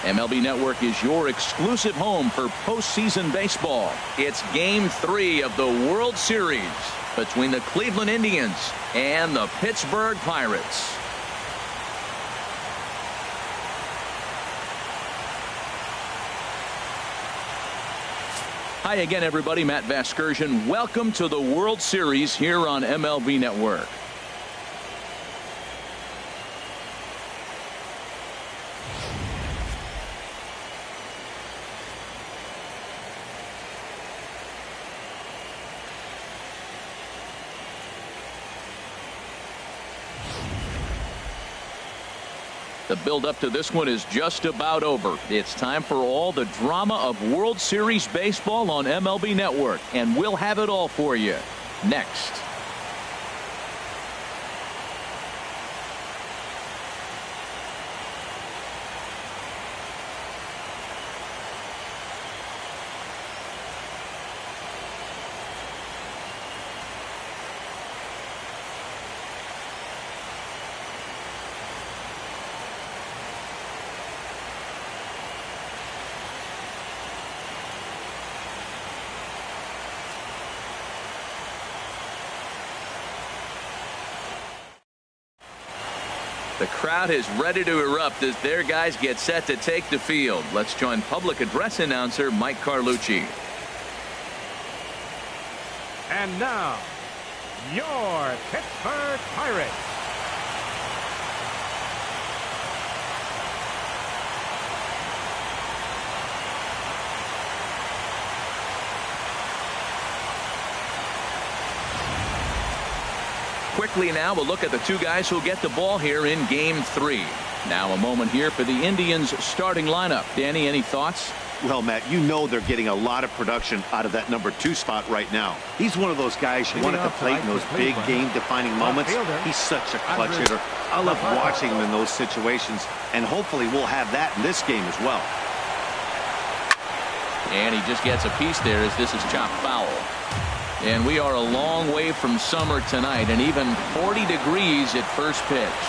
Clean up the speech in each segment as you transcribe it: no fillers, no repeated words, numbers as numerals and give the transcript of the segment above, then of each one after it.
MLB Network is your exclusive home for postseason baseball. It's Game 3 of the World Series between the Cleveland Indians and the Pittsburgh Pirates. Hi again, everybody. Matt Vasgersian. Welcome to the World Series here on MLB Network. The build-up to this one is just about over. It's time for all the drama of World Series baseball on MLB Network, and we'll have it all for you next. The crowd is ready to erupt as their guys get set to take the field. Let's join public address announcer Mike Carlucci. And now, your Pittsburgh Pirates. Quickly now, we'll look at the two guys who'll get the ball here in Game 3. Now a moment here for the Indians starting lineup. Danny, any thoughts? Well, Matt, you know they're getting a lot of production out of that number 2 spot right now. He's one of those guys you want at the plate in those big game-defining moments. He's such a clutch hitter. I love watching him in those situations, and hopefully we'll have that in this game as well. And he just gets a piece there as this is chopped foul. And we are a long way from summer tonight, and even 40 degrees at first pitch.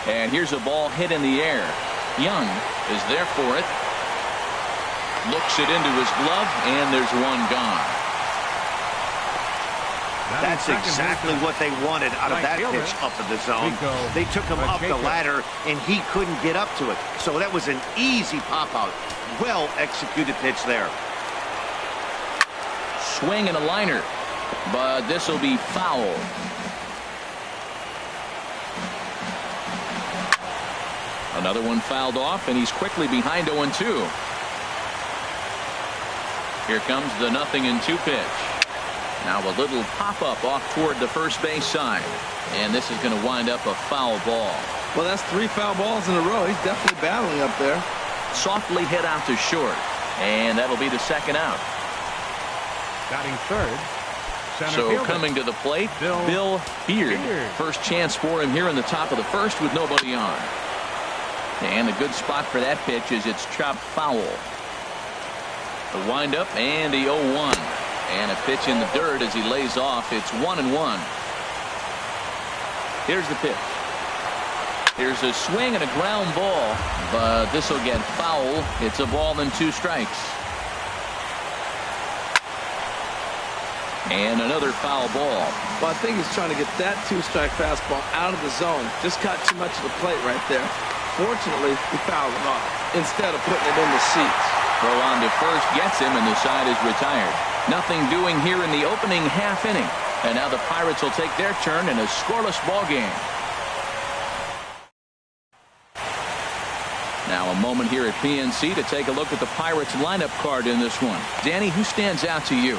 And here's a ball hit in the air. Young is there for it. Looks it into his glove, and there's one gone. That's exactly what they wanted out of that pitch up in the zone. They took him up the ladder, and he couldn't get up to it. So that was an easy pop-out. Well-executed pitch there. Swing and a liner, but this will be foul. Another one fouled off, and he's quickly behind 0-2. Here comes the 0-2 pitch. Now a little pop-up off toward the first base side, and this is going to wind up a foul ball. Well, that's 3 foul balls in a row. He's definitely battling up there. Softly hit out to short, and that'll be the second out. Batting third, so fielder. Coming to the plate, Bill Beard. First chance for him here in the top of the first with nobody on. And the good spot for that pitch is it's chopped foul. The windup and the 0-1. And a pitch in the dirt as he lays off. It's 1-1. Here's the pitch. Here's a swing and a ground ball, but this will get foul. It's a ball and 2 strikes. And another foul ball. Well, I think he's trying to get that 2-strike fastball out of the zone. Just caught too much of the plate right there. Fortunately, he fouled it off instead of putting it in the seats. Throw on to first gets him, and the side is retired. Nothing doing here in the opening half inning. And now the Pirates will take their turn in a scoreless ball game. Now a moment here at PNC to take a look at the Pirates lineup card in this one. Danny, who stands out to you?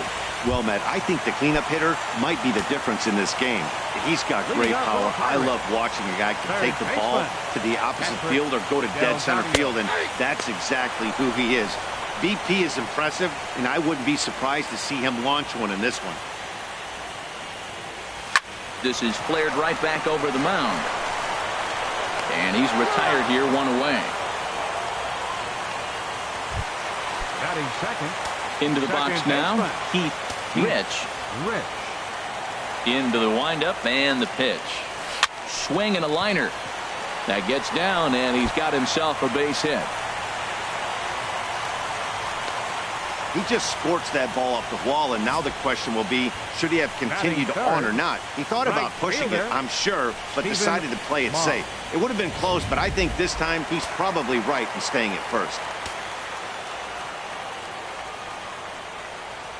Well, Matt, I think the cleanup hitter might be the difference in this game. He's got great power. I love watching a guy can take the ball to the opposite field or go to dead center field, and that's exactly who he is. BP is impressive, and I wouldn't be surprised to see him launch one in this one. This is flared right back over the mound. And he's retired here, 1 away. Batting second. Into the box now, Keith Rich. Into the windup and the pitch. Swing and a liner. That gets down, and he's got himself a base hit. He just scorched that ball off the wall, and now the question will be, should he have continued on or not? He thought about pushing it, I'm sure, but decided to play it safe. It would have been close, but I think this time he's probably right in staying at first.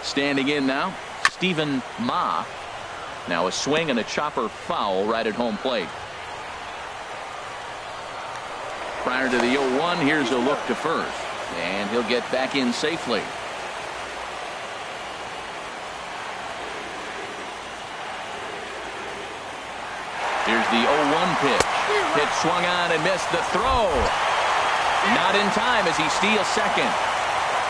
Standing in now, Stephen Ma. Now a swing and a chopper foul right at home plate. Prior to the 0-1, here's a look to first, and he'll get back in safely. Here's the 0-1 pitch. Pitch swung on and missed the throw. Not in time as he steals second.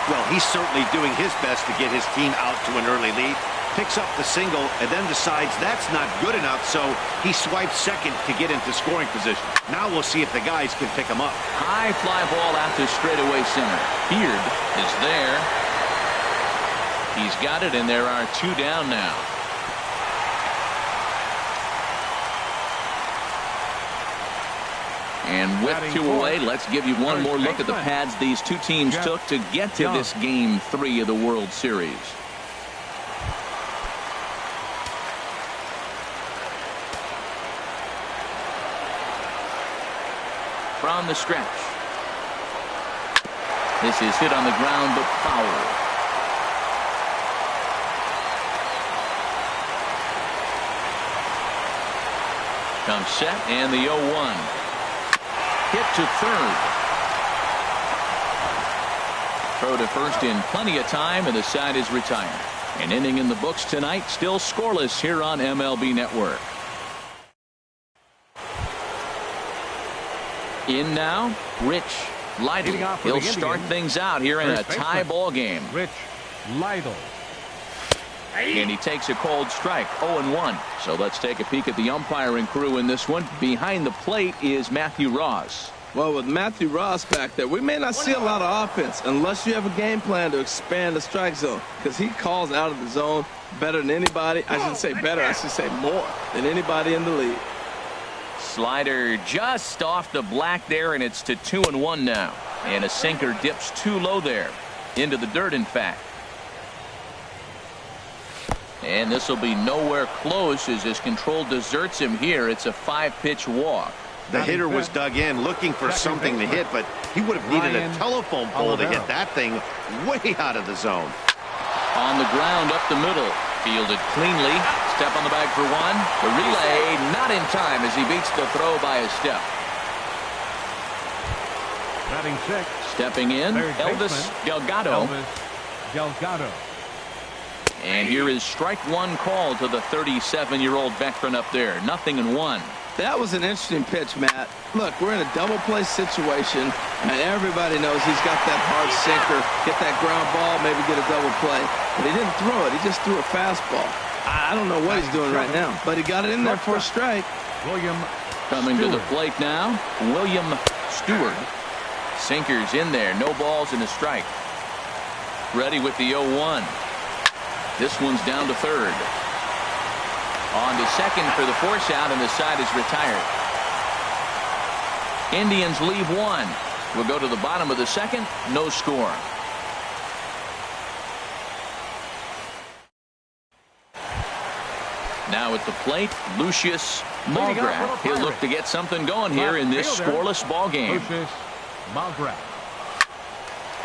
Well, he's certainly doing his best to get his team out to an early lead. Picks up the single and then decides that's not good enough, so he swipes second to get into scoring position. Now we'll see if the guys can pick him up. High fly ball out to straightaway center. Beard is there. He's got it, and there are 2 down now. And with 2 away, let's give you one more look at the pads these two teams took to get to this Game 3 of the World Series. From the stretch. This is hit on the ground, but foul. Comes set, and the 0-1. Hit to third. Throw to first in plenty of time, and the side is retired. An inning in the books tonight, still scoreless here on MLB Network. In now, Rich Lytle. He'll start things out here in a tie ball game. Rich Lytle. And he takes a cold strike, 0-1. So let's take a peek at the umpiring crew in this one. Behind the plate is Matthew Ross. Well, with Matthew Ross back there, we may not see a lot of offense unless you have a game plan to expand the strike zone, because he calls out of the zone better than anybody. I shouldn't say better, I should say more than anybody in the league. Slider just off the black there, and it's to 2-1 now. And a sinker dips too low there. Into the dirt, in fact. And this will be nowhere close as his control deserts him here. It's a 5-pitch walk. The hitter was dug in looking for something to hit, but he would have needed a telephone pole to hit that thing way out of the zone. On the ground up the middle. Fielded cleanly. Step on the bag for one. The relay not in time as he beats the throw by a step. Batting 6. Stepping in, Elvis Delgado. And here is strike one call to the 37-year-old veteran up there. 0-1. That was an interesting pitch, Matt. Look, we're in a double play situation, and everybody knows he's got that hard sinker, get that ground ball, maybe get a double play. But he didn't throw it. He just threw a fastball. I don't know what he's doing right now, but he got it in there for a strike. William coming to the plate now, William Stewart. Sinkers in there, no balls and a strike. Ready with the 0-1. This one's down to third. On to second for the force out, and the side is retired. Indians leave one. We'll go to the bottom of the second. No score. Now at the plate, Lucius Malgraff. He'll look to get something going here in this scoreless ball game. Lucius Malgraff.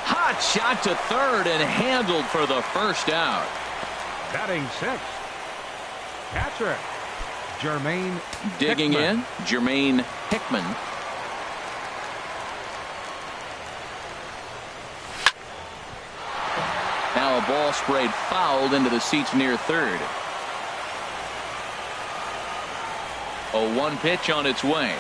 Hot shot to third and handled for the first out. Batting 6. Catcher Jermaine digging Hickman. in, Jermaine Hickman. Now a ball sprayed fouled into the seats near third. 0-1 pitch on its way.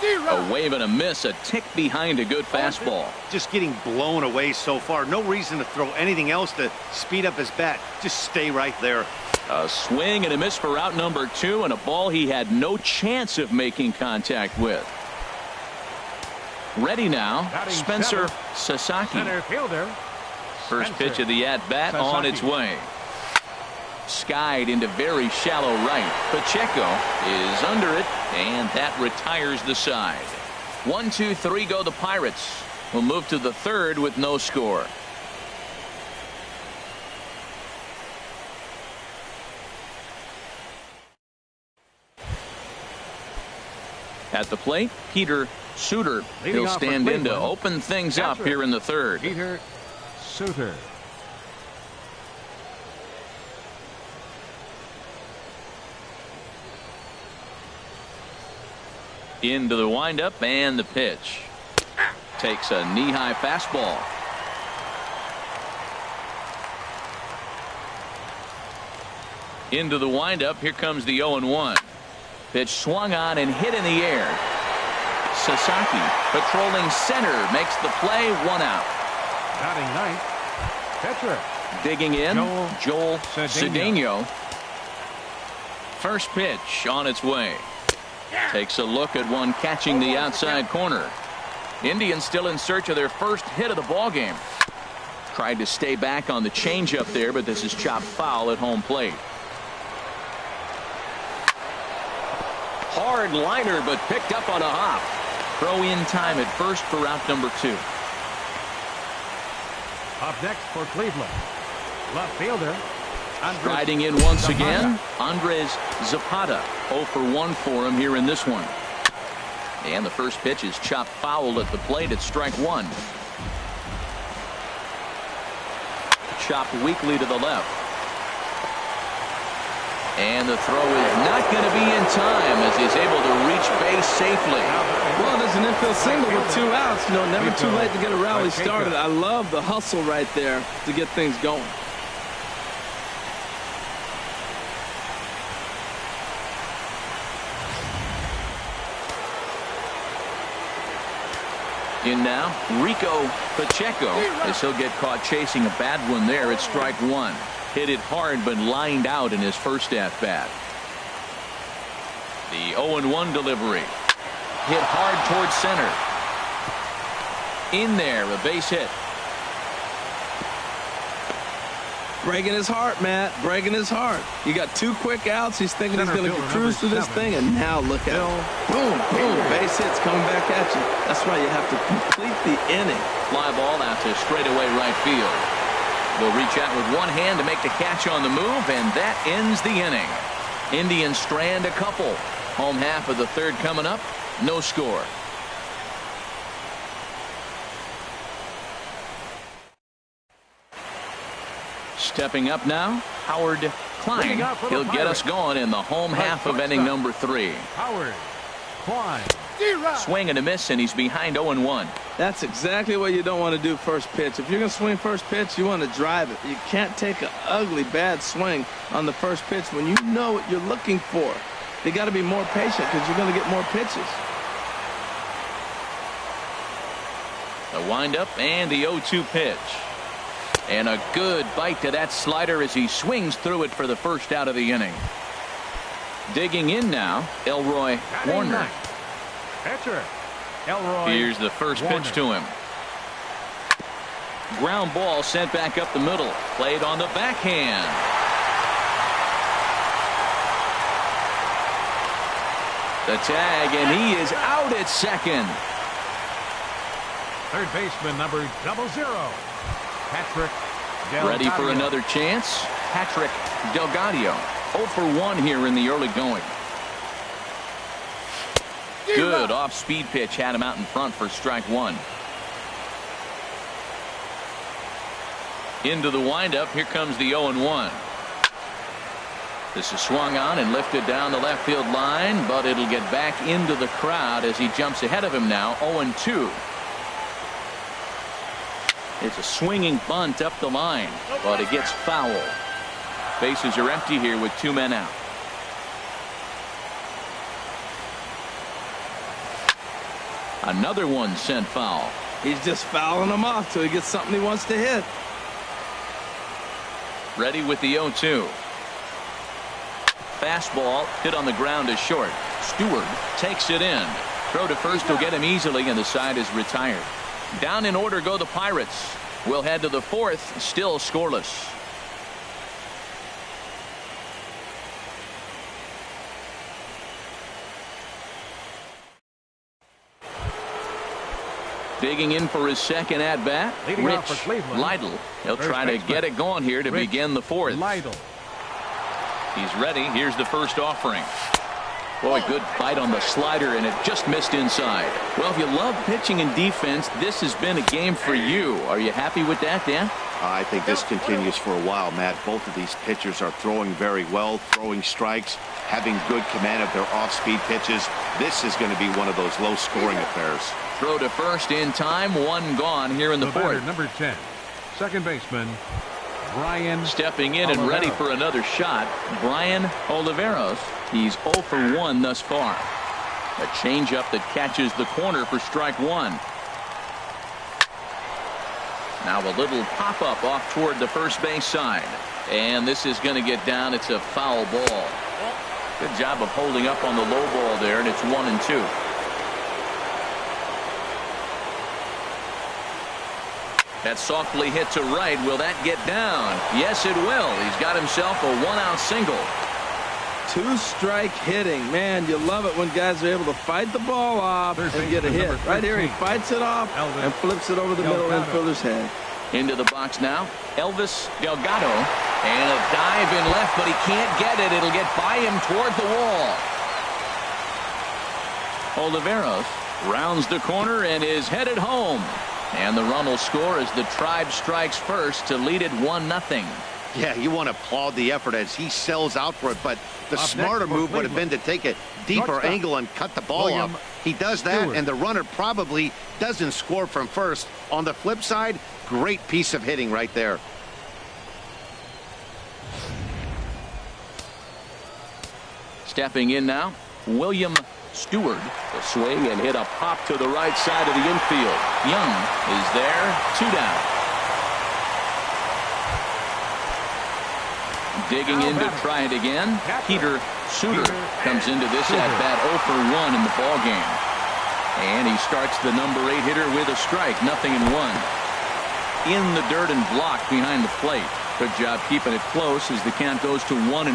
A wave and a miss, a tick behind a good fastball. Just getting blown away so far. No reason to throw anything else to speed up his bat. Just stay right there. A swing and a miss for out number 2, and a ball he had no chance of making contact with. Ready now, Spencer Sasaki. Center fielder. First pitch of the at-bat on its way. Skied into very shallow right. Pacheco is under it, and that retires the side. 1, 2, 3 go the Pirates. We'll move to the third with no score. At the plate, Peter Suter. Leading He'll off for stand in to Cleveland, open things up catcher, here in the third. Peter Suter. Into the windup and the pitch. Takes a knee-high fastball. Into the windup. Here comes the 0-1. Pitch swung on and hit in the air. Sasaki patrolling center makes the play. 1 out. Batting ninth, pitcher. Digging in, Joel Cedeno. Cedeno. First pitch on its way. Takes a look at one catching the outside corner. Indians still in search of their first hit of the ball game. Tried to stay back on the changeup there, but this is chopped foul at home plate. Hard liner, but picked up on a hop. Throw in time at first for out number 2. Up next for Cleveland, left fielder Andres Riding in once Zapata. again, Andres Zapata. 0 for 1 for him here in this one. And the first pitch is chopped foul at the plate at strike 1. Chopped weakly to the left. And the throw is not going to be in time as he's able to reach base safely. Well, there's an infield single with 2 outs. You know, never too late to get a rally started. I love the hustle right there to get things going. In now, Rico Pacheco, as he'll get caught chasing a bad one there at strike 1. Hit it hard, but lined out in his first at-bat. The 0-1 delivery. Hit hard towards center. In there, a base hit. Breaking his heart, Matt. Breaking his heart. You got 2 quick outs. He's thinking he's going to cruise through this thing, and now look at him. Boom, boom. Base hits coming back at you. That's why you have to complete the inning. Fly ball out to straightaway right field. They'll reach out with one hand to make the catch on the move, and that ends the inning. Indians strand a couple. Home half of the third coming up. No score. Stepping up now, Howard Klein. He'll get us going in the home half of inning number 3. Howard Klein. Swing and a miss, and he's behind 0-1. That's exactly what you don't want to do first pitch. If you're going to swing first pitch, you want to drive it. You can't take an ugly, bad swing on the first pitch when you know what you're looking for. You got to be more patient because you're going to get more pitches. The windup and the 0-2 pitch. And a good bite to that slider as he swings through it for the first out of the inning. Digging in now, Elroy Warner. Pitcher Elroy. Here's the first Warner. pitch to him. Ground ball sent back up the middle. Played on the backhand. The tag, and he is out at second. Third baseman number 00. Patrick Delgado. Ready for another chance? Patrick Delgado. 0 for 1 here in the early going. Good off-speed pitch had him out in front for strike 1. Into the windup. Here comes the 0-1. This is swung on and lifted down the left field line, but it'll get back into the crowd as he jumps ahead of him now. 0-2. It's a swinging bunt up the line, but it gets foul. Bases are empty here with 2 men out. Another one sent foul. He's just fouling them off till he gets something he wants to hit. Ready with the 0-2. Fastball hit on the ground is short. Stewart takes it in. Throw to first will get him easily, and the side is retired. Down in order go the Pirates. We'll head to the 4th, still scoreless. Digging in for his second at-bat, Leading Rich off for Cleveland, Lytle. He'll first try to baseman, get it going here to Rich begin the 4th. Lytle. He's ready. Here's the first offering. Boy, good fight on the slider, and it just missed inside. Well, if you love pitching and defense, this has been a game for you. Are you happy with that, Dan? I think this continues for a while, Matt. Both of these pitchers are throwing very well, throwing strikes, having good command of their off-speed pitches. This is going to be one of those low-scoring affairs. Throw to first in time, one gone here in the fourth. Number 10, second baseman, Brian. Stepping in and ready for another shot, Brian Oliveros. He's 0 for 1 thus far. A changeup that catches the corner for strike one. Now a little pop-up off toward the first base side. And this is going to get down. It's a foul ball. Good job of holding up on the low ball there, and it's 1-2. That softly hit to right. Will that get down? Yes, it will. He's got himself a one-out single. Two-strike hitting. Man, you love it when guys are able to fight the ball off and get a hit. Right here, he fights it off and flips it over the middle infielder's head. Into the box now, Elvis Delgado. And a dive in left, but he can't get it. It'll get by him toward the wall. Oliveros rounds the corner and is headed home. And the run will score as the Tribe strikes first to lead it 1-0. Yeah, you want to applaud the effort as he sells out for it, but the smarter move would have been to take a deeper angle and cut the ball off. He does that, and the runner probably doesn't score from first. On the flip side, great piece of hitting right there. Stepping in now, William Stewart. The swing and hit a pop to the right side of the infield. Young is there, 2 down. Digging in to try it again. Peter Suter comes into this at-bat 0 for 1 in the ball game. And he starts the number 8 hitter with a strike, 0-1. In the dirt and blocked behind the plate. Good job keeping it close as the count goes to 1-1.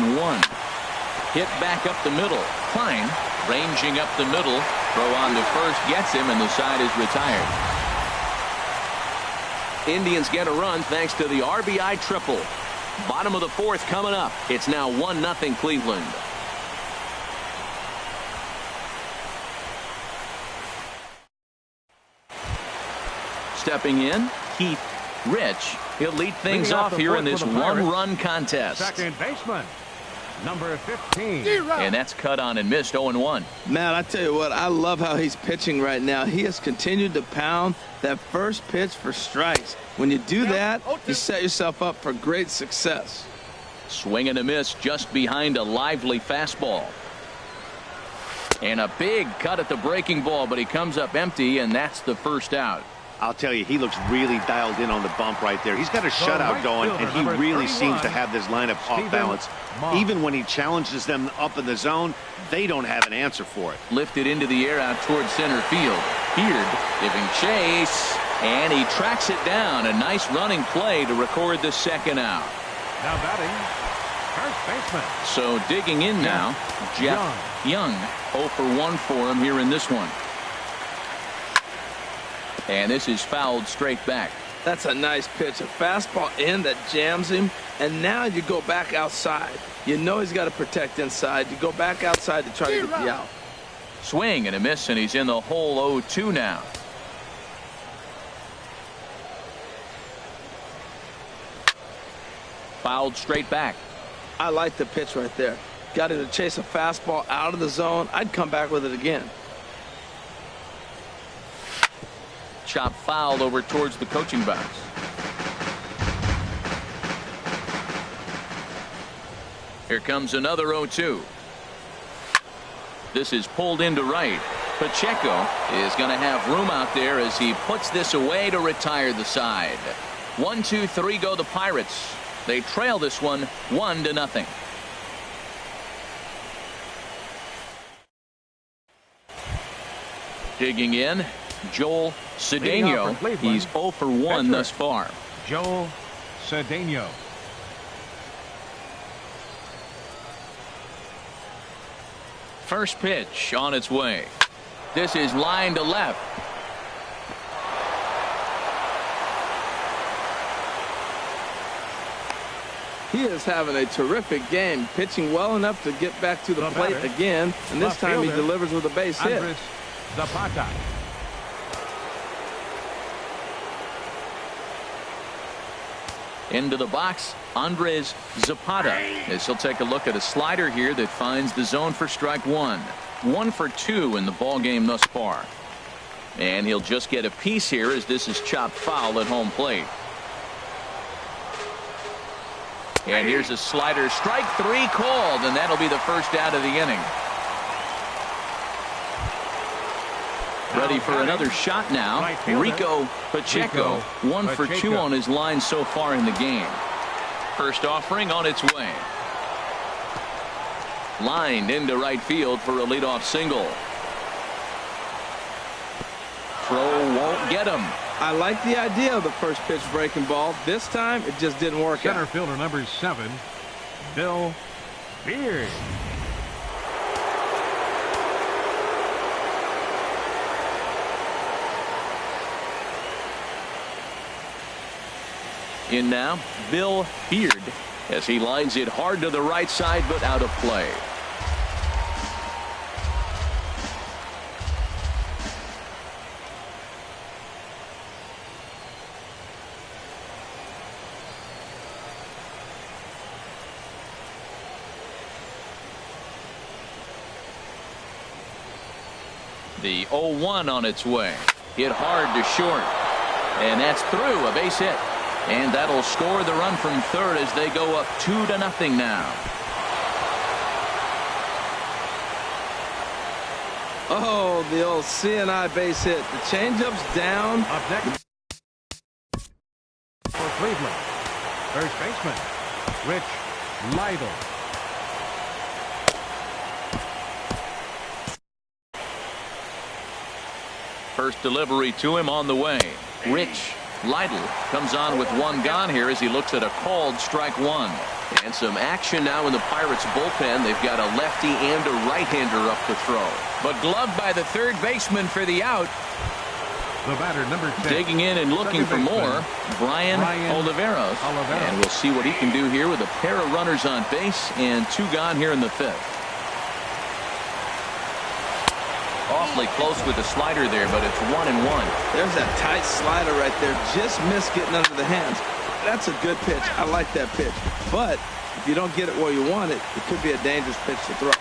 Hit back up the middle. Klein ranging up the middle. Throw on to first gets him, and the side is retired. Indians get a run thanks to the RBI triple. Bottom of the fourth coming up. It's now 1-0 Cleveland. Stepping in, Keith Rich. He'll lead things off here in this one-run contest. Second baseman, number 15. And that's cut on and missed, 0-1. Man, I tell you what, I love how he's pitching right now. He has continued to pound that first pitch for strikes. When you do that, you set yourself up for great success. Swing and a miss just behind a lively fastball. And a big cut at the breaking ball, but he comes up empty, and that's the first out. I'll tell you, he looks really dialed in on the bump right there. He's got a shutout going, and he really seems to have this lineup off balance. Even when he challenges them up in the zone, they don't have an answer for it. Lifted into the air out towards center field. Beard giving chase, and he tracks it down. A nice running play to record the second out. Now batting, first baseman. So digging in now, Jeff Young. 0 for 1 for him here in this one. And this is fouled straight back. That's a nice pitch. A fastball in that jams him. And now you go back outside. You know he's got to protect inside. You go back outside to try to get the out. Swing and a miss, and he's in the hole 0-2 now. Fouled straight back. I like the pitch right there. Got him to chase a fastball out of the zone. I'd come back with it again. Chop fouled over towards the coaching box. Here comes another 0-2. This is pulled into right. Pacheco is going to have room out there as he puts this away to retire the side. 1-2-3 go the Pirates. They trail this one 1-0. Digging in, Joel Cedeno. He's 0 for 1 thus far. Joel Cedeno. First pitch on its way. This is line to left. He is having a terrific game, pitching well enough to get back to the plate again, and this time he delivers with a base hit. Andres Zapata. Into the box, Andres Zapata, as he'll take a look at a slider here that finds the zone for strike one. 1 for 2 in the ball game thus far. And he'll just get a piece here as this is chopped foul at home plate. And here's a slider, strike 3 called, and that'll be the first out of the inning. Ready for another shot now. Rico Pacheco, 1 for 2 on his line so far in the game. First offering on its way. Lined into right field for a leadoff single. Throw won't get him. I like the idea of the first pitch breaking ball. This time it just didn't work out. Center fielder number 7, Bill Beard. In now, Bill Beard, as he lines it hard to the right side, but out of play. The 0-1 on its way. Hit hard to short. And that's through, a base hit. And that'll score the run from third as they go up 2-0 now. Oh, the old CNI base hit. The changeup's down. Up next for Cleveland, first baseman Rich Lytle. First delivery to him on the way. Rich Lytle comes on with 1 gone here as he looks at a called strike 1. And some action now in the Pirates bullpen. They've got a lefty and a right-hander up to throw. But gloved by the third baseman for the out. The batter, number 10. Digging in and looking for more, Brian Oliveros. And we'll see what he can do here with a pair of runners on base and 2 gone here in the 5th. Awfully close with the slider there, but it's 1-1. There's that tight slider right there. Just missed getting under the hands. That's a good pitch. I like that pitch. But if you don't get it where you want it, it could be a dangerous pitch to throw.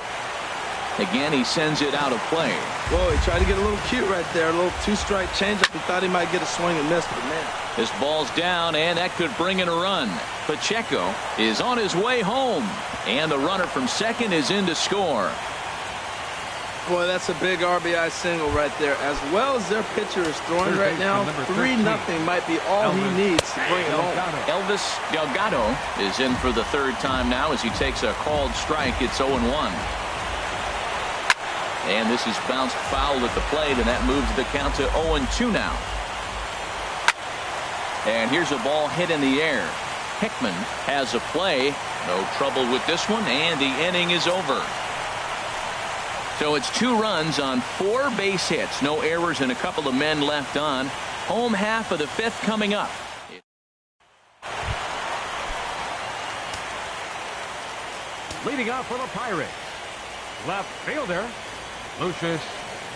Again, he sends it out of play. Whoa, he tried to get a little cute right there. A little 2-strike changeup. He thought he might get a swing and miss, but man. This ball's down, and that could bring in a run. Pacheco is on his way home. And the runner from second is in to score. Boy, that's a big RBI single right there. As well as their pitcher is throwing right now, 3-0 might be all he needs to bring it home. Elvis Delgado is in for the 3rd time now as he takes a called strike. It's 0-1. And this is bounced foul at the plate, and that moves the count to 0-2 now. And here's a ball hit in the air. Hickman has a play. No trouble with this one, and the inning is over. So it's 2 runs on 4 base hits. No errors and a couple of men left on. Home half of the 5th coming up. Leading off for the Pirates, left fielder Lucius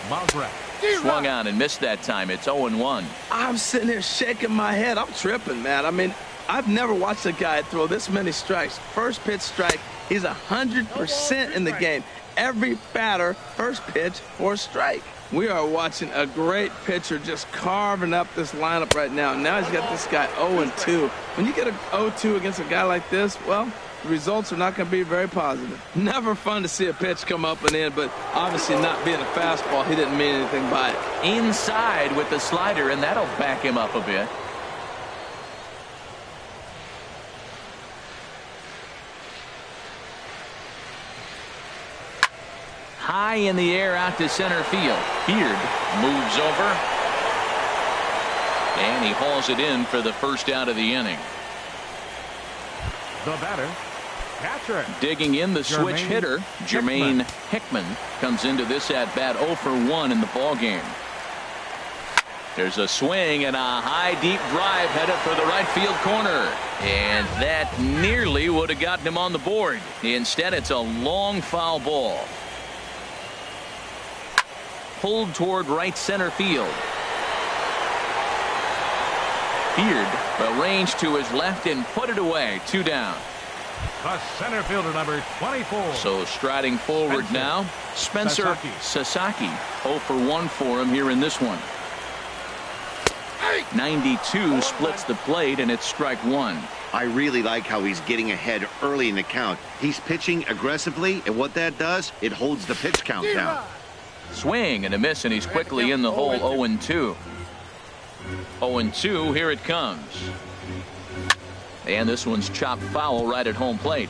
Malgrat. Swung on and missed that time. It's 0-1. I'm sitting here shaking my head. I'm tripping, man. I mean, I've never watched a guy throw this many strikes. First pitch strike. He's 100% in the game. Every batter, first pitch for a strike. We are watching a great pitcher just carving up this lineup right now. Now he's got this guy 0-2. When you get a 0-2 against a guy like this, well, the results are not going to be very positive. Never fun to see a pitch come up and in, but obviously not being a fastball, he didn't mean anything by it. Inside with the slider, and that'll back him up a bit. High in the air out to center field. Beard moves over. And he hauls it in for the first out of the inning. The batter, catcher. Digging in the switch hitter, Jermaine Hickman comes into this at bat 0 for 1 in the ball game. There's a swing and a high deep drive headed for the right field corner. And that nearly would have gotten him on the board. Instead, it's a long foul ball. Pulled toward right center field. Beard arranged to his left and put it away. 2 down. The center fielder, number 24. So striding forward now, Spencer Sasaki. 0 for 1 for him here in this one. 92 splits the plate, and it's strike 1. I really like how he's getting ahead early in the count. He's pitching aggressively, and what that does, it holds the pitch count down. Swing and a miss, and he's quickly in the hole. 0-2. 0-2, here it comes. And this one's chopped foul right at home plate.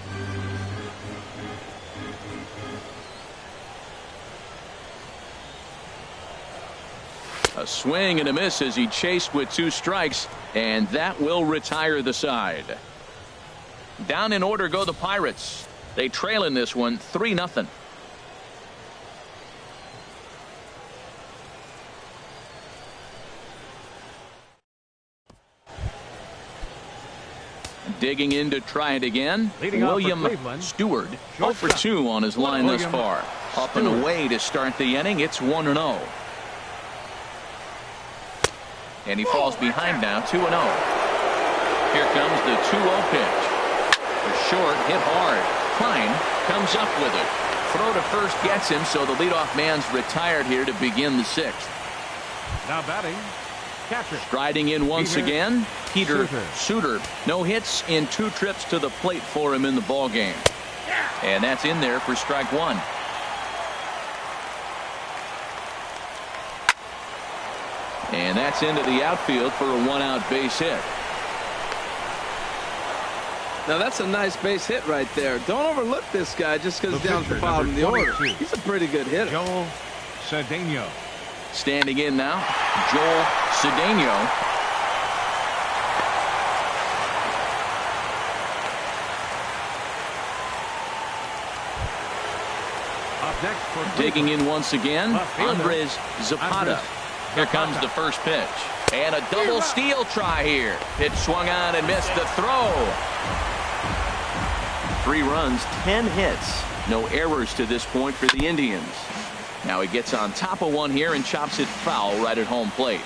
A swing and a miss as he chased with 2 strikes, and that will retire the side. Down in order go the Pirates. They trail in this one 3-0. Digging in to try it again, William Stewart. 0 for 2 on his line thus far. Up and away to start the inning. It's 1-0. And he falls behind now, 2-0. Here comes the 2-0 pitch. A short, hit hard. Klein comes up with it. Throw to first gets him, so the leadoff man's retired here to begin the 6th. Now batting, catcher. Striding in once again, Peter Suter. No hits in 2 trips to the plate for him in the ball game. And that's in there for strike 1. And that's into the outfield for a 1-out base hit. Now that's a nice base hit right there. Don't overlook this guy just because he's down at the bottom of the order. He's a pretty good hitter. Joel Cedeno. Standing in now, Joel Cedeno. Up next for Digging in once again, Andres Zapata. Here comes the first pitch. And a double steal try here. Pitch swung on and missed the throw. 3 runs, 10 hits. No errors to this point for the Indians. Now he gets on top of one here and chops it foul right at home plate.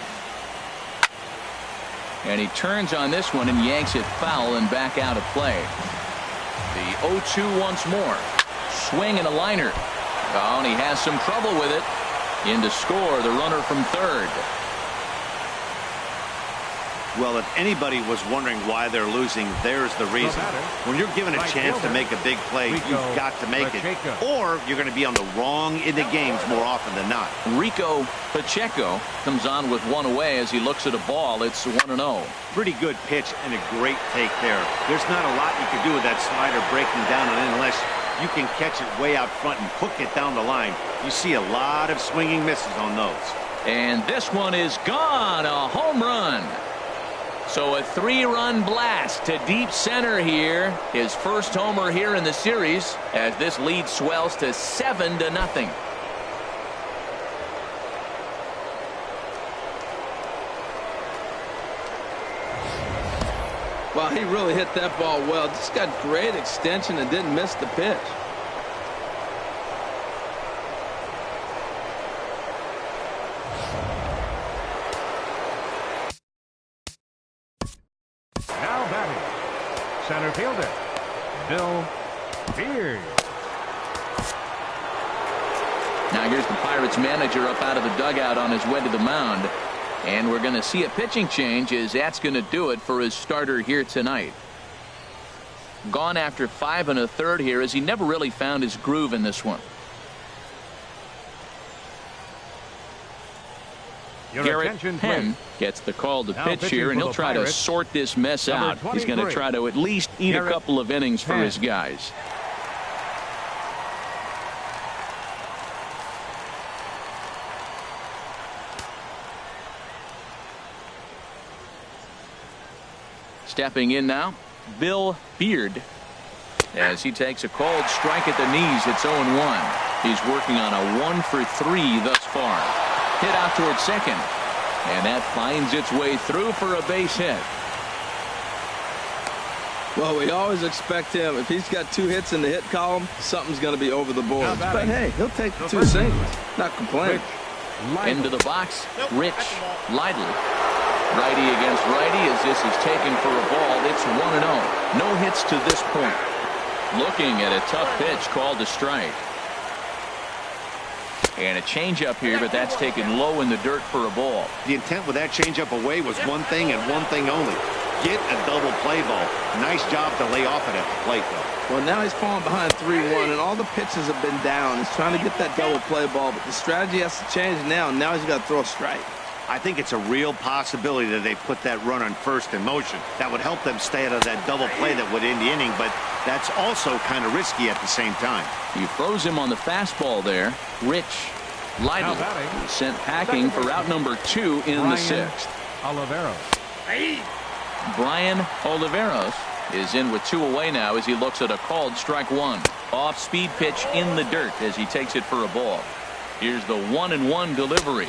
And he turns on this one and yanks it foul and back out of play. The 0-2 once more. Swing and a liner. Oh, and he has some trouble with it. In to score, the runner from third. Well, if anybody was wondering why they're losing, there's the reason. When you're given a chance to make a big play, you've got to make it. Or you're going to be on the wrong end of games more often than not. Rico Pacheco comes on with one away as he looks at a ball. It's 1-0. Pretty good pitch and a great take there. There's not a lot you can do with that slider breaking down and in unless you can catch it way out front and hook it down the line. You see a lot of swinging misses on those. And this one is gone. A home run. So a 3-run blast to deep center here. His first homer here in the series as this lead swells to 7-0. Wow, he really hit that ball well. Just got great extension and didn't miss the pitch. Now batting, center fielder, Bill Beard. Now here's the Pirates manager up out of the dugout on his way to the mound. And we're going to see a pitching change as that's going to do it for his starter here tonight. Gone after 5 1/3 here as he never really found his groove in this one. Garrett Penn gets the call to pitch here, and he'll try to sort this mess out. He's going to try to at least eat a couple of innings for his guys. Stepping in now, Bill Beard, as he takes a called strike at the knees. It's 0-1. He's working on a 1 for 3 thus far. Hit out towards second, and that finds its way through for a base hit. Well, we always expect him. If he's got 2 hits in the hit column, something's going to be over the board. But hey, he'll take 2 singles. Not complaining. Into the box, Rich Lidle. Righty against righty as this is taken for a ball. It's 1-0. No hits to this point. Looking at a tough pitch called a strike. And a changeup here, but that's taken low in the dirt for a ball. The intent with that changeup away was one thing and one thing only. Get a double play ball. Nice job to lay off it at the plate, though. Well, now he's falling behind 3-1, and all the pitches have been down. He's trying to get that double play ball, but the strategy has to change now. Now he's got to throw a strike. I think it's a real possibility that they put that run on first in motion. That would help them stay out of that double play that would end the inning, but that's also kind of risky at the same time. You froze him on the fastball there. Rich Lidle sent packing for out number 2 in the 6th. Brian Oliveros is in with 2 away now as he looks at a called strike 1. Off-speed pitch in the dirt as he takes it for a ball. Here's the 1-1 delivery.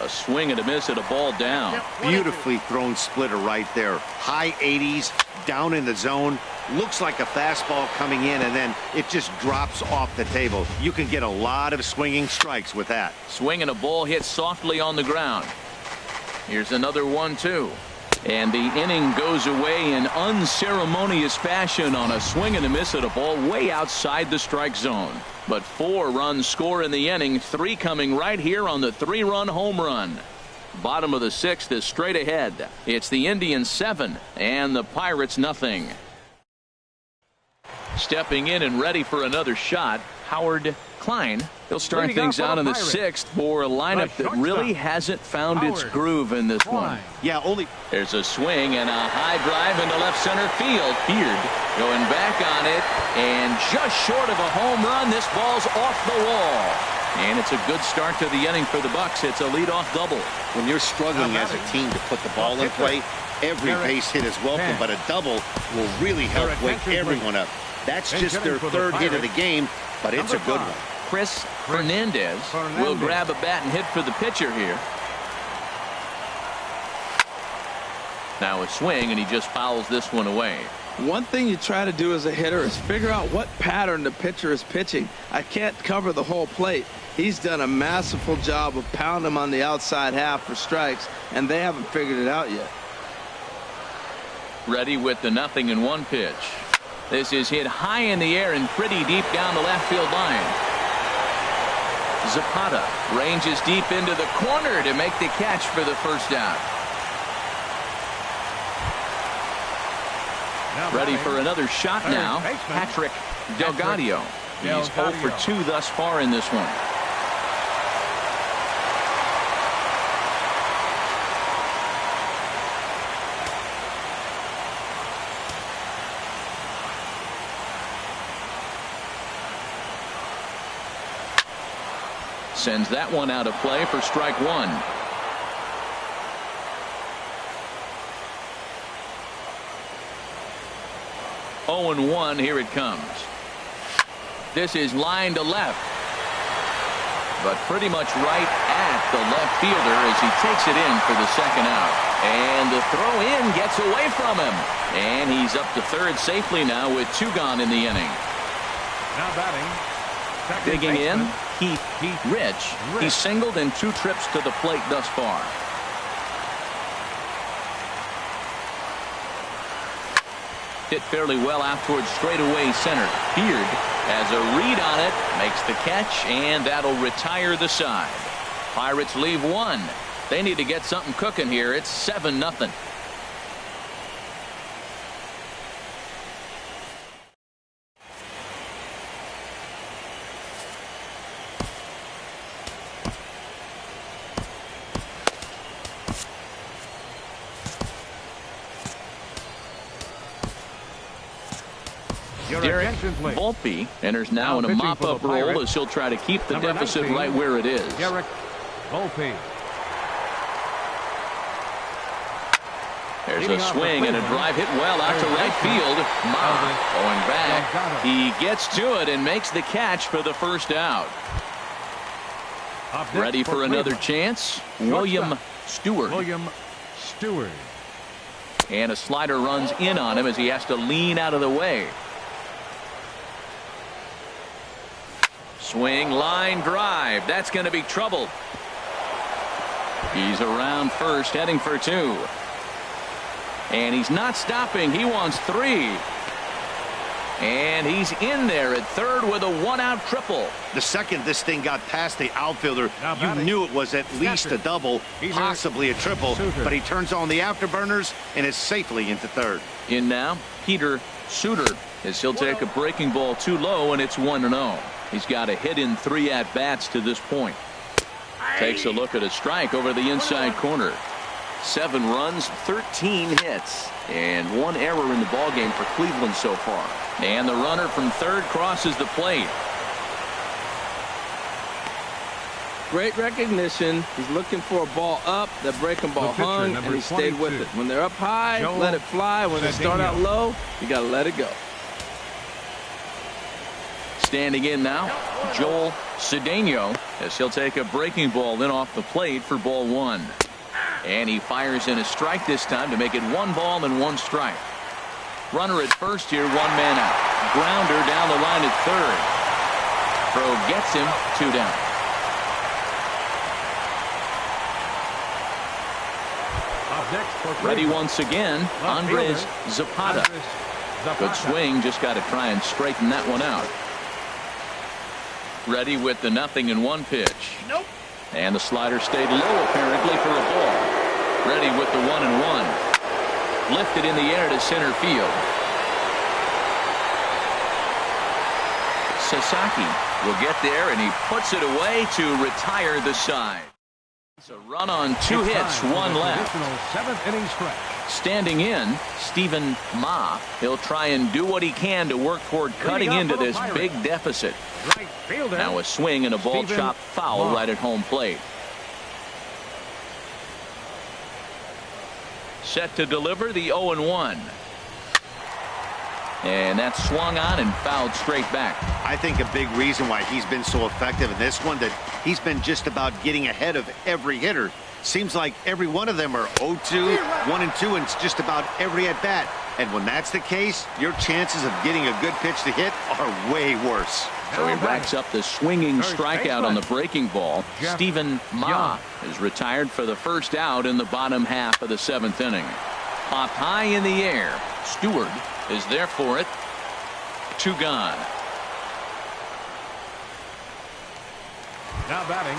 A swing and a miss at a ball down. Beautifully thrown splitter right there. High 80s, down in the zone. Looks like a fastball coming in, and then it just drops off the table. You can get a lot of swinging strikes with that. Swing and a ball hit softly on the ground. Here's another 1-2. And the inning goes away in unceremonious fashion on a swing and a miss at a ball way outside the strike zone. But 4 runs score in the inning, 3 coming right here on the 3-run home run. Bottom of the 6th is straight ahead. It's the Indians 7 and the Pirates nothing. Stepping in and ready for another shot, Howard Klein. He'll start things out in the 6th for a lineup that really hasn't found its groove in this one. Yeah, There's a swing and a high drive into left center field. Beard going back on it, and just short of a home run, this ball's off the wall. And it's a good start to the inning for the Bucks. It's a leadoff double. When you're struggling as a team to put the ball in play, every base hit is welcome, but a double will really help wake everyone up. That's just their 3rd hit of the game, but it's a good one. Chris Fernandez will grab a bat and hit for the pitcher here. Now a swing, and he just fouls this one away. One thing you try to do as a hitter is figure out what pattern the pitcher is pitching. I can't cover the whole plate. He's done a masterful job of pounding him on the outside half for strikes, and they haven't figured it out yet. Ready with the 0-1 pitch. This is hit high in the air and pretty deep down the left field line. Zapata ranges deep into the corner to make the catch for the first out. Ready for another shot now, Patrick Delgado. He's 0 for 2 thus far in this one. Sends that one out of play for strike 1. Oh and 1, here it comes. This is line to left, but pretty much right at the left fielder as he takes it in for the 2nd out. And the throw in gets away from him, and he's up to 3rd safely now with 2 gone in the inning. Now batting. Digging in, Keith Rich. He's singled in 2 trips to the plate thus far. Hit fairly well out towards straightaway center. Beard has a read on it, makes the catch, and that'll retire the side. Pirates leave 1. They need to get something cooking here. It's 7-0. Derek Volpe enters now in a mop-up role as he'll try to keep the deficit right where it is. Derek Volpe. There's a swing and a drive hit well out to right field. Ma going back. He gets to it and makes the catch for the first out. Ready for another chance. William Stewart. And a slider runs in on him as he has to lean out of the way. Swing, line drive. That's going to be trouble. He's around first, heading for 2. And he's not stopping. He wants 3. And he's in there at third with a one-out triple. The second this thing got past the outfielder, you knew it was at least a double, possibly a triple, but he turns on the afterburners and is safely into third. In now, Peter Suter, as he'll take a breaking ball too low, and it's 1-0. He's got a hit in 3 at-bats to this point. Takes a look at a strike over the inside corner. 7 runs, 13 hits, and 1 error in the ballgame for Cleveland so far. And the runner from third crosses the plate. Great recognition. He's looking for a ball up. The breaking ball hung, and he stayed with it. When they're up high, let it fly. When they start out low, you got to let it go. Standing in now, Joel Cedeno, as he'll take a breaking ball in off the plate for ball 1. And he fires in a strike this time to make it 1 ball and 1 strike. Runner at first here, 1 man out. Grounder down the line at third. Throw gets him, 2 down. Up next for Ready Cleveland. once again, Andres Zapata. Good swing, just got to try and straighten that one out. Ready with the 0-1 pitch. Nope. And the slider stayed low apparently for a ball. Ready with the 1-1. Lifted in the air to center field. Sasaki will get there, and he puts it away to retire the side. It's a run on 2 hits, 1 left. 7th inning stretch. Standing in, Stephen Ma. He'll try and do what he can to work toward cutting into this big deficit. Right fielder. Now a swing and a ball Stephen chopped foul Ma. right at home plate. Set to deliver the 0-1. And that's swung on and fouled straight back. I think a big reason why he's been so effective in this one, that he's been just about getting ahead of every hitter. Seems like every one of them are 0-2, 1-2, and it's just about every at-bat. And when that's the case, your chances of getting a good pitch to hit are way worse. So he racks up the swinging strikeout on the breaking ball. Stephen Ma is retired for the first out in the bottom half of the 7th inning. Popped high in the air. Stewart is there for it. 2 gone. Now batting,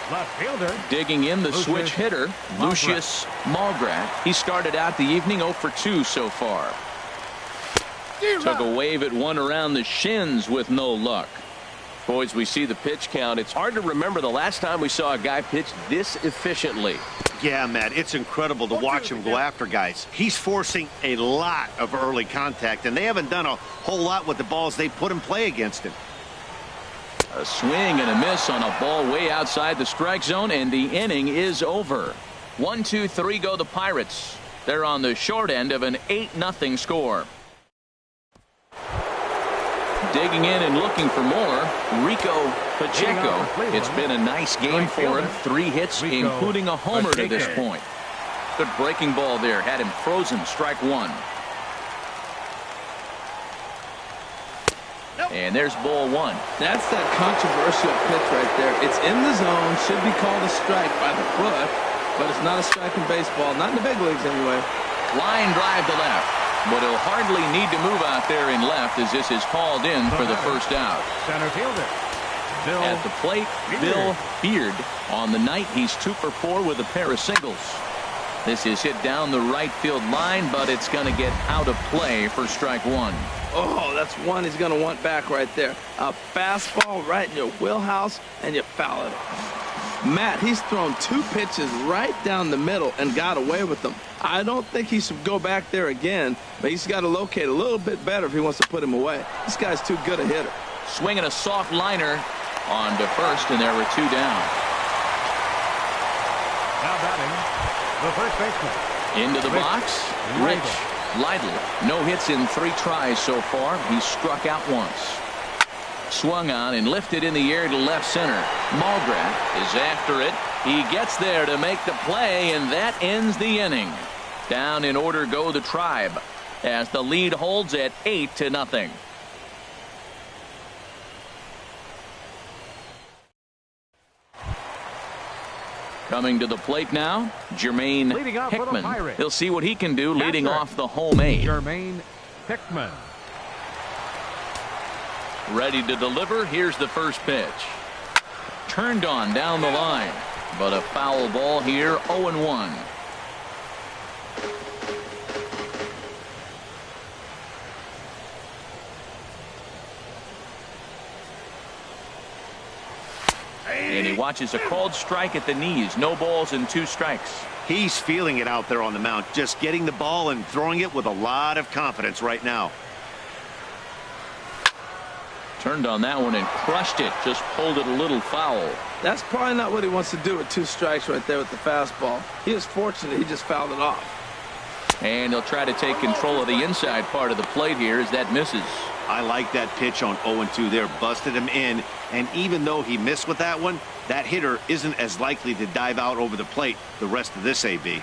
left fielder. Digging in the switch hitter, Lucius Malgrat. He started out the evening 0 for 2 so far. Took a wave at one around the shins with no luck. Boys, we see the pitch count. It's Hard to remember the last time we saw a guy pitch this efficiently. Yeah, Matt, it's incredible to watch him go after guys. He's forcing a lot of early contact, and they haven't done a whole lot with the balls they put in play against him. a swing and a miss on a ball way outside the strike zone, and the inning is over. 1-2-3 go the Pirates. They're on the short end of an 8-0 score. Digging in and looking for more, Rico Pacheco. It's been a nice game for him. 3 hits, including a homer to this point. Good breaking ball there. Had him frozen. Strike 1. And there's ball 1. That's that controversial pitch right there. It's in the zone. Should be called a strike by the foot. But it's not a strike in baseball. Not in the big leagues anyway. Line drive to left. But he'll hardly need to move out there in left as this is called in for the first out. Center fielder. Bill At the plate, Bill Beard. On the night, he's 2 for 4 with a pair of singles. This is hit down the right field line, but it's going to get out of play for strike 1. Oh, that's one he's going to want back right there. A fastball right in your wheelhouse, and you foul it. Matt, he's thrown 2 pitches right down the middle and got away with them. I don't think he should go back there again, but he's got to locate a little bit better if he wants to put him away. This guy's too good a hitter. Swinging a soft liner on to first, and there were 2 down. now batting, the first baseman. Into the box, Rich Lytle. No hits in 3 tries so far. He struck out once. Swung on and lifted in the air to left center. Malgrat is after it. He gets there to make the play, and that ends the inning. Down in order go the Tribe as the lead holds at 8-0. Coming to the plate now, Jermaine Hickman. He'll see what he can do leading off the home 8. Jermaine Hickman. Ready to deliver. Here's the first pitch. Turned on down the line, but a foul ball here, 0-1. And he watches a called strike at the knees. No balls and 2 strikes. He's feeling it out there on the mound, just getting the ball and throwing it with a lot of confidence right now. Turned on that one and crushed it. Just pulled it a little foul. That's probably not what he wants to do with 2 strikes right there with the fastball. He was fortunate he just fouled it off. And he'll try to take control of the inside part of the plate here as that misses. I like that pitch on 0-2 there. Busted him in. And even though he missed with that one, that hitter isn't as likely to dive out over the plate the rest of this AB.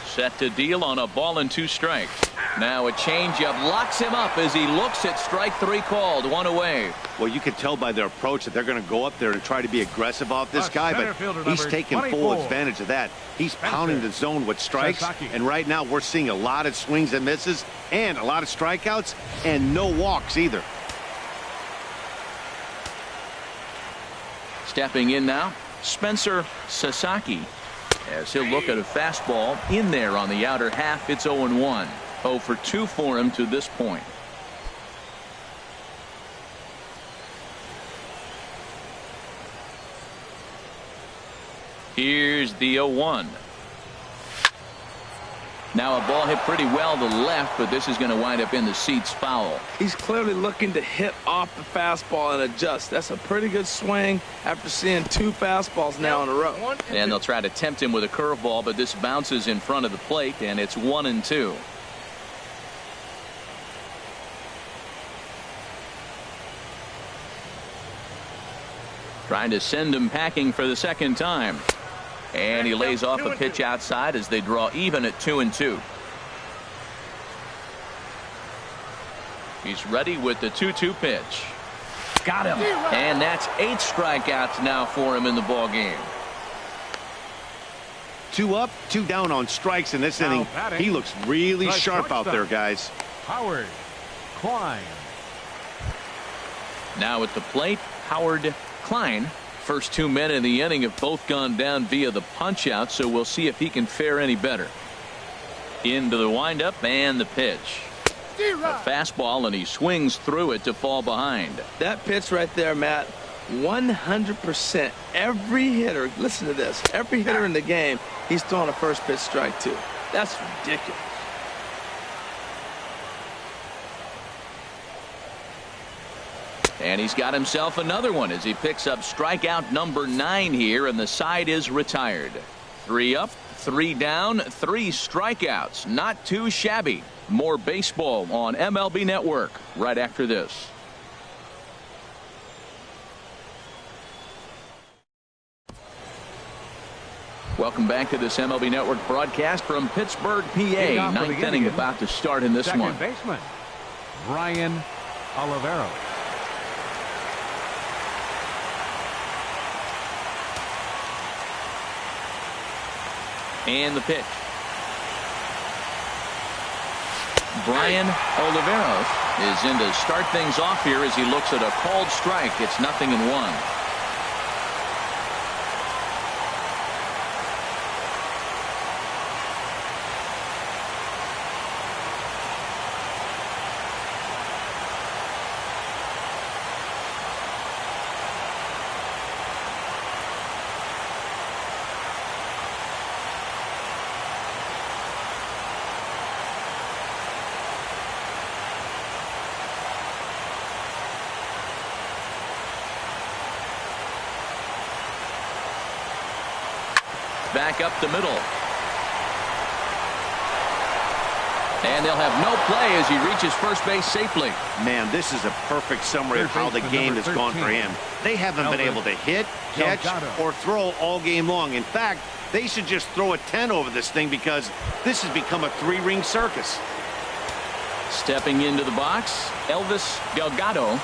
Set to deal on a ball and 2 strikes. Now a changeup locks him up as he looks at strike 3 called. 1 away. Well, you can tell by their approach that they're going to go up there and try to be aggressive off this guy, but he's taking full advantage of that. He's pounding the zone with strikes, and right now we're seeing a lot of swings and misses and a lot of strikeouts and no walks either. Stepping in now, Spencer Sasaki, as he'll look at a fastball in there on the outer half. It's 0-1. 0 for 2 for him to this point. Here's the 0-1. Now a ball hit pretty well to left, but this is going to wind up in the seats foul. He's clearly looking to hit off the fastball and adjust. That's a pretty good swing after seeing 2 fastballs now in a row. And they'll try to tempt him with a curveball, but this bounces in front of the plate, and it's 1-2. Trying to send him packing for the second time. And he lays off a pitch outside as they draw even at 2-2. He's ready with the 2-2 pitch. Got him. And that's 8 strikeouts now for him in the ball game. 2 up, 2 down on strikes in this inning. He looks really sharp out there, guys. Howard Klein. Now at the plate, Howard Klein. First 2 men in the inning have both gone down via the punch out, so we'll see if he can fare any better. Into the windup and the pitch. A fastball, and he swings through it to fall behind. That pitch right there, Matt, 100%. Every hitter, listen to this, every hitter in the game, he's throwing a first pitch strike to. That's ridiculous. And he's got himself another one as he picks up strikeout number 9 here, and the side is retired. 3 up, 3 down, 3 strikeouts. Not too shabby. More baseball on MLB Network right after this. Welcome back to this MLB Network broadcast from Pittsburgh, PA. 9th inning about to start in this one. Second baseman, Brian Oliveros. And the pitch. Brian Oliveros is in to start things off here as he looks at a called strike. It's 0-1. Back up the middle. And they'll have no play as he reaches first base safely. Man, this is a perfect summary of how the game has gone for him. They haven't been able to hit, catch, or throw all game long. In fact, they should just throw a 10 over this thing because this has become a three-ring circus. Stepping into the box, Elvis Delgado.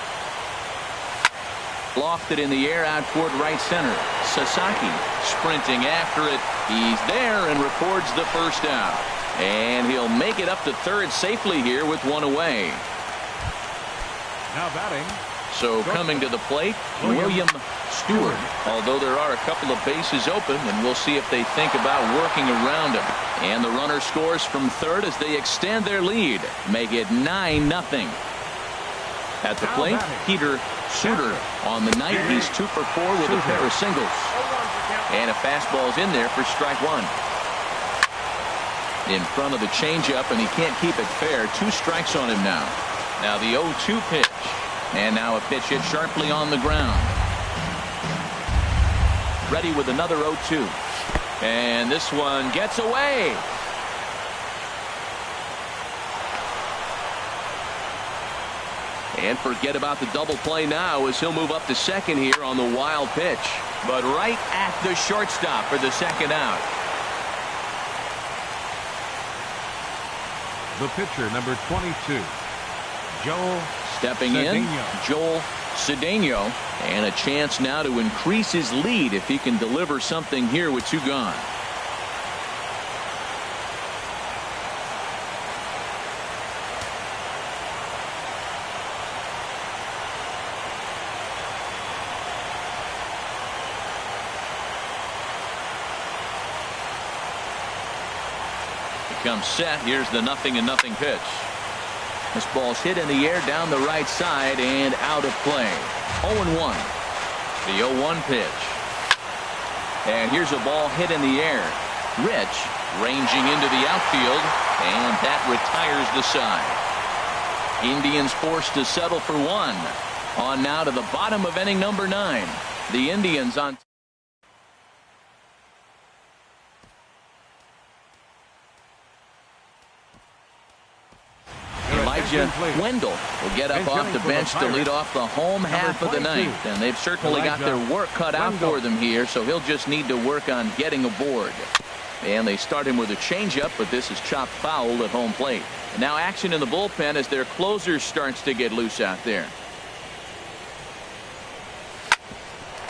Lofted in the air out toward right center. Sasaki sprinting after it. He's there and records the first out. And he'll make it up to third safely here with one away. Now batting. So coming to the plate, William Stewart. Although there are a couple of bases open, and we'll see if they think about working around him. And the runner scores from third as they extend their lead. Make it 9-0. At the plate, Peter Suter. On the night, he's 2 for 4 with a pair of singles. And a fastball's in there for strike one. In front of the changeup, and he can't keep it fair. 2 strikes on him now. Now the 0-2 pitch. And now a pitch hit sharply on the ground. Ready with another 0-2. And this one gets away. And forget about the double play now as he'll move up to second here on the wild pitch. But right at the shortstop for the second out. The pitcher, number 22, Joel Stepping Cedeno. in, Joel Cedeno. And a chance now to increase his lead if he can deliver something here with 2 gone. Comes set. Here's the 0-0 pitch. This ball's hit in the air down the right side and out of play. 0-1. The 0-1 pitch. And here's a ball hit in the air. Rich ranging into the outfield, and that retires the side. Indians forced to settle for 1. On now to the bottom of inning number 9. The Indians on. Elijah Wendell will get up off the bench to lead off the home half of the ninth. And they've certainly got their work cut out for them here, so he'll just need to work on getting aboard. And they start him with a changeup, but this is chopped foul at home plate. And now action in the bullpen as their closer starts to get loose out there.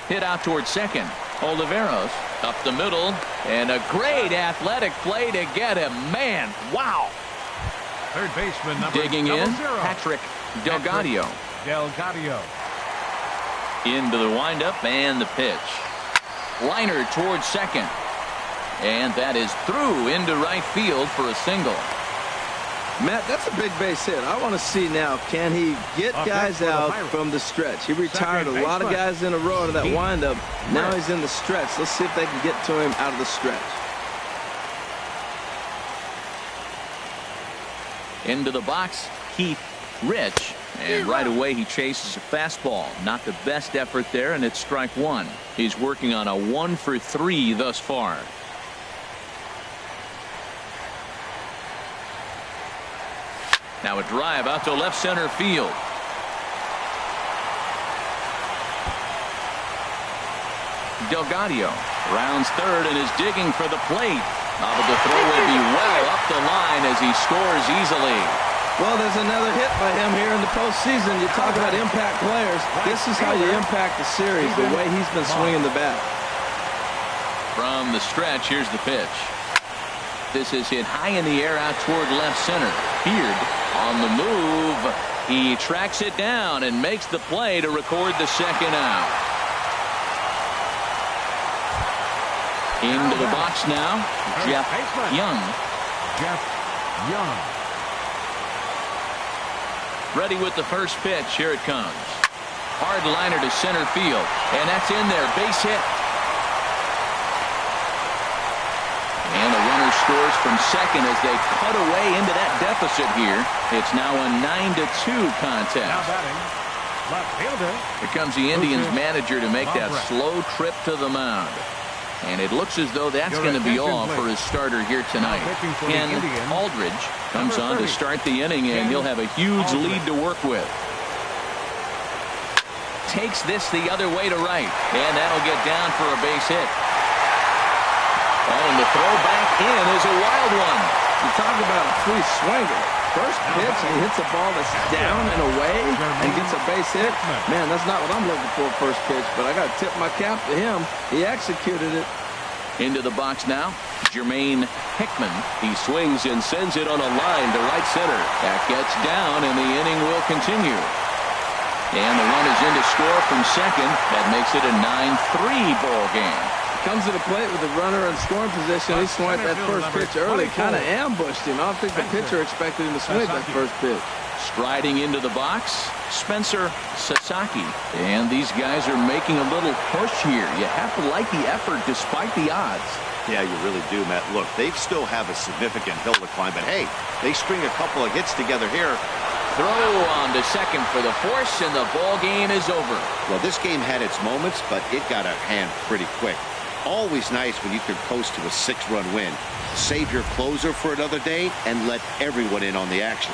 Hit out towards second. Oliveros up the middle, and a great athletic play to get him. Man, wow. Third baseman, number Digging in, 00, Patrick Delgado. Delgado. Into the windup and the pitch. Liner towards second. And that is through into right field for a single. Matt, that's a big base hit. I want to see now, can he get guys out from the stretch? He retired a lot of guys in a row out of that windup. Now he's in the stretch. Let's see if they can get to him out of the stretch. Into the box, Keith Rich. And right away he chases a fastball. Not the best effort there, and it's strike one. He's working on a 1 for 3 thus far. Now a drive out to left center field. Delgado rounds third and is digging for the plate. But the throw will be well up the line as he scores easily. Well, there's another hit by him here in the postseason. You talk about impact players. This is how you impact the series, the way he's been swinging the bat. From the stretch, here's the pitch. This is hit high in the air out toward left center. Beard on the move. He tracks it down and makes the play to record the second out. Into the box now, Jeff Young. Jeff Young. Ready with the first pitch. Here it comes. Hard liner to center field. And that's in there. Base hit. And the runner scores from second as they cut away into that deficit here. It's now a 9-2 contest. Now batting, left fielder. Here comes the Indians manager to make that slow trip to the mound. And it looks as though that's going to be all for his starter here tonight. Ken Aldridge comes on to start the inning, and he'll have a huge lead to work with. Takes this the other way to right, and that'll get down for a base hit. Oh, and the throw back in is a wild one. You talk about a free swinger. First pitch, and he hits a ball that's down and away and gets a base hit. Man, that's not what I'm looking for first pitch, but I got to tip my cap to him. He executed it. Into the box now, Jermaine Hickman. He swings and sends it on a line to right center. That gets down, and the inning will continue. And the run is in to score from second. That makes it a 9-3 ball game. Comes to the plate with the runner in scoring position. He swiped that first pitch early, kind of ambushed him. I don't think the pitcher expected him to swing that first pitch. Striding into the box, Spencer Sasaki. And these guys are making a little push here. You have to like the effort despite the odds. Yeah, you really do, Matt. Look, they still have a significant hill to climb, but hey, they string a couple of hits together here. Throw on to second for the force, and the ball game is over. Well, this game had its moments, but it got out of hand pretty quick. Always nice when you can coast to a 6-run win. Save your closer for another day and let everyone in on the action.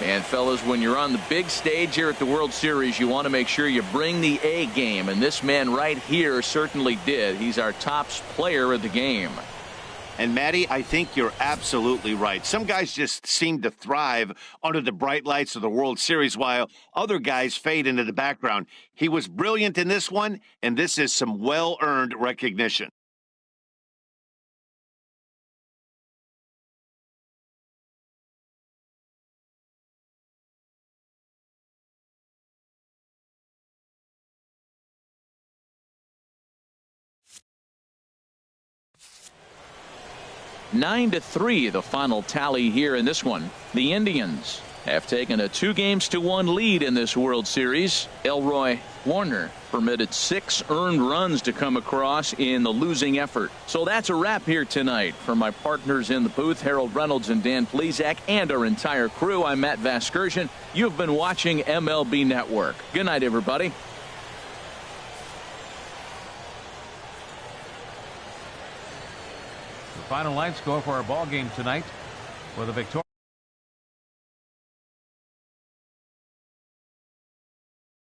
And fellas, when you're on the big stage here at the World Series, you want to make sure you bring the A game, and this man right here certainly did. He's our top player of the game. And Matty, I think you're absolutely right. Some guys just seem to thrive under the bright lights of the World Series, while other guys fade into the background. He was brilliant in this one, and this is some well-earned recognition. Nine to 3, the final tally here in this one. The Indians have taken a 2-1 lead in this World Series. Elroy Warner permitted 6 earned runs to come across in the losing effort. So that's a wrap here tonight. For my partners in the booth, Harold Reynolds and Dan Plesac, and our entire crew, I'm Matt Vasgersian. You've been watching MLB Network. Good night, everybody. Final line score for our ball game tonight with a victory.